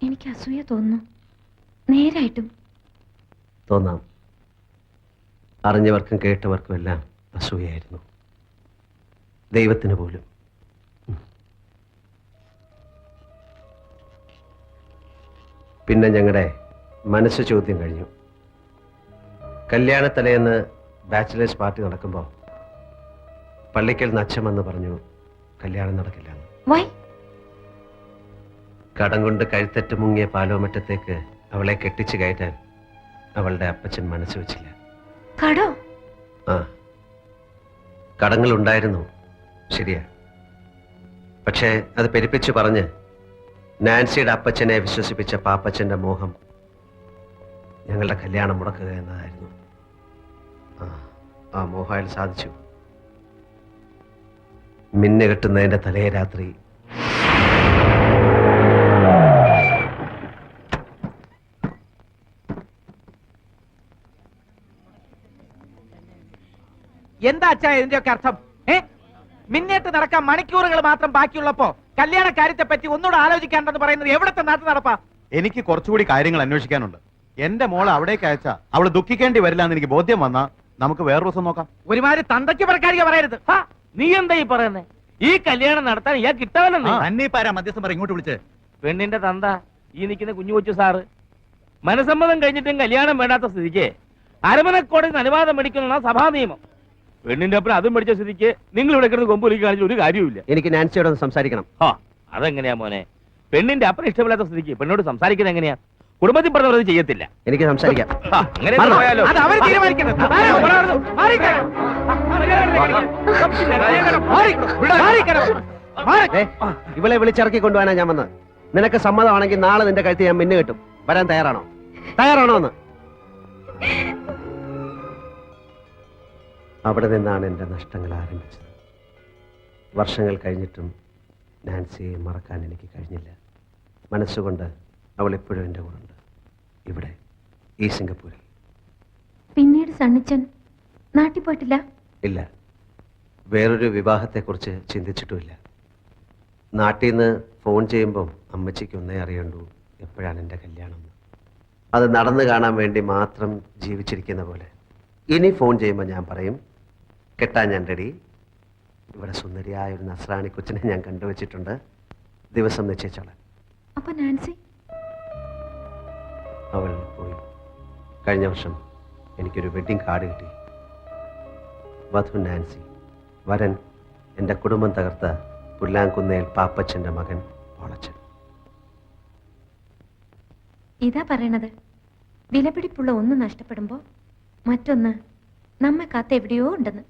എനിക്ക് അസൂയ തോന്നുന്നു. നേരായിട്ടും തോന്നാം. അറിഞ്ഞവർക്കും കേട്ടവർക്കും എല്ലാം അസൂയായിരുന്നു, ദൈവത്തിന് പോലും. പിന്നെ ഞങ്ങളുടെ മനസ്സ് ചോദ്യം കഴിഞ്ഞു. കല്യാണത്തലേന്ന് ബാച്ചിലേഴ്സ് പാർട്ടി നടക്കുമ്പോൾ പള്ളിക്കൽ അച്ഛൻ പറഞ്ഞു കല്യാണം നടക്കില്ല. കടം കൊണ്ട് കഴുത്തറ്റ് മുങ്ങിയ പാലോമറ്റത്തേക്ക് അവളെ കെട്ടിച്ചു കയറ്റാൻ അവളുടെ അപ്പച്ചൻ മനസ്സ് വെച്ചില്ല. ആ, കടങ്ങളുണ്ടായിരുന്നു, ശരിയാ. പക്ഷേ അത് പെരുപ്പിച്ചു പറഞ്ഞ് നാൻസിയുടെ അപ്പച്ചനെ വിശ്വസിപ്പിച്ച പാപ്പച്ചന്റെ മോഹം ഞങ്ങളുടെ കല്യാണം മുടക്കുക എന്നതായിരുന്നു. ആ മോഹം അയാൾ സാധിച്ചു. മിന്നു കെട്ടുന്നതിന്റെ തലേ രാത്രി എന്താ അച്ഛാ ഇതിന്റെയൊക്കെ അർത്ഥം? മിന്നേറ്റ് നടക്കാൻ മണിക്കൂറുകൾ മാത്രം ബാക്കിയുള്ളപ്പോ കല്യാണ കാര്യത്തെ പറ്റി ഒന്നുകൂടെ ആലോചിക്കാണ്ടെന്ന് പറയുന്നത് എവിടത്തെ നാട്ടു നടപ്പാ? എനിക്ക് കുറച്ചുകൂടി കാര്യങ്ങൾ അന്വേഷിക്കാനുണ്ട്. എന്റെ മോളെ അവിടേക്ക് അയച്ചാ അവള് ദുഃഖിക്കേണ്ടി വരില്ല എന്ന് എനിക്ക് ബോധ്യം വന്നാ നമുക്ക് വേറെ ദിവസം നോക്കാം. ഒരുമാതിരി തന്തയ്ക്ക് പറക്കാരിക പറയരുത്. നീ എന്താ ഈ പറയുന്നേ? ഈ കല്യാണം നടത്താൻ ഇയാൾ കിട്ടാവല്ലെന്ന്. അന്നീപ്പാരാ മധ്യസ്ഥം പറ ഇങ്ങോട്ട് വിളിച്ച്. പെണ്ണിന്റെ തന്ത ഈ നിൽക്കുന്ന കുഞ്ഞു കൊച്ചു സാറ് മനസമ്മതം കഴിഞ്ഞിട്ടും കല്യാണം വേണ്ടാത്ത സ്ഥിതിക്ക് അരമനക്കോടതിന് അനുവാദം മേടിക്കുന്ന സഭാ നിയമം. പെണ്ണിന്റെ അപ്പുറം അതും പഠിച്ച സ്ഥിതിക്ക് നിങ്ങൾ ഇവിടെ കിടന്ന് കൊമ്പൊലിക്ക് കാണിച്ച ഒരു കാര്യവുമില്ല. എനിക്ക് നാൻസിയോട് സംസാരിക്കണം. അതെങ്ങനെയാ മോനെ? പെണ്ണിന്റെ അപ്പുറം ഇഷ്ടമില്ലാത്ത സ്ഥിതിക്ക് പെണ്ണോട് സംസാരിക്കുന്നത് എങ്ങനെയാ? കുടുംബത്തിൽ പറഞ്ഞത് ചെയ്യത്തില്ല. എനിക്ക് സംസാരിക്കാം. അങ്ങനെ പോയാലോ? അത് അവർ തീരുമാനിക്കണം. ഇവളെ വിളിച്ചിറക്കി കൊണ്ടുപോകാനാ ഞാൻ വന്നത്. നിനക്ക് സമ്മതമാണെങ്കിൽ നാളെ നിന്റെ കഴുത്തി ഞാൻ മിന്നു കെട്ടും. വരാൻ തയ്യാറാണോ? തയ്യാറാണോ എന്ന്? അവിടെ നിന്നാണ് എൻ്റെ നഷ്ടങ്ങൾ ആരംഭിച്ചത്. വർഷങ്ങൾ കഴിഞ്ഞിട്ടും നാൻസിയെ മറക്കാൻ എനിക്ക് കഴിഞ്ഞില്ല. മനസ്സുകൊണ്ട് അവൾ എപ്പോഴും എൻ്റെ കൂടെ ഉണ്ട്, ഇവിടെ ഈ സിംഗപ്പൂരിൽ. പിന്നീട് സണ്ണിച്ചൻ നാട്ടിൽ പോയിട്ടില്ല? ഇല്ല, വേറൊരു വിവാഹത്തെക്കുറിച്ച് ചിന്തിച്ചിട്ടുമില്ല. നാട്ടിൽ നിന്ന് ഫോൺ ചെയ്യുമ്പം അമ്മച്ചിക്ക് ഒന്നേ അറിയണ്ടു, എപ്പോഴാണ് എൻ്റെ കല്യാണം. അത് നടന്നു കാണാൻ വേണ്ടി മാത്രം ജീവിച്ചിരിക്കുന്ന പോലെ. ഇനി ഫോൺ ചെയ്യുമ്പോൾ ഞാൻ പറയും കെട്ടാൻ ഞാൻ റെഡി. ഇവിടെ സുന്ദരിയായ ഒരു നസ്രാണി കൊച്ചിനെ ഞാൻ കണ്ടുവച്ചിട്ടുണ്ട്, ദിവസം നിശ്ചയിച്ചോളാം. അപ്പൊ നാൻസി? അവൾ പോയി. കഴിഞ്ഞ വർഷം എനിക്കൊരു വെഡ്ഡിംഗ് കാർഡ് കിട്ടി. വധു നാൻസി, വരൻ എൻ്റെ കുടുംബം തകർത്ത പുല്ലാങ്കുന്നേൽ പാപ്പച്ചൻ്റെ മകൻ ഓളച്ചൻ. ഇതാ പറയണത്, വിലപിടിപ്പുള്ള ഒന്ന് നഷ്ടപ്പെടുമ്പോ മറ്റൊന്ന് നമ്മെ കാത്ത് എവിടെയോ ഉണ്ടെന്ന്.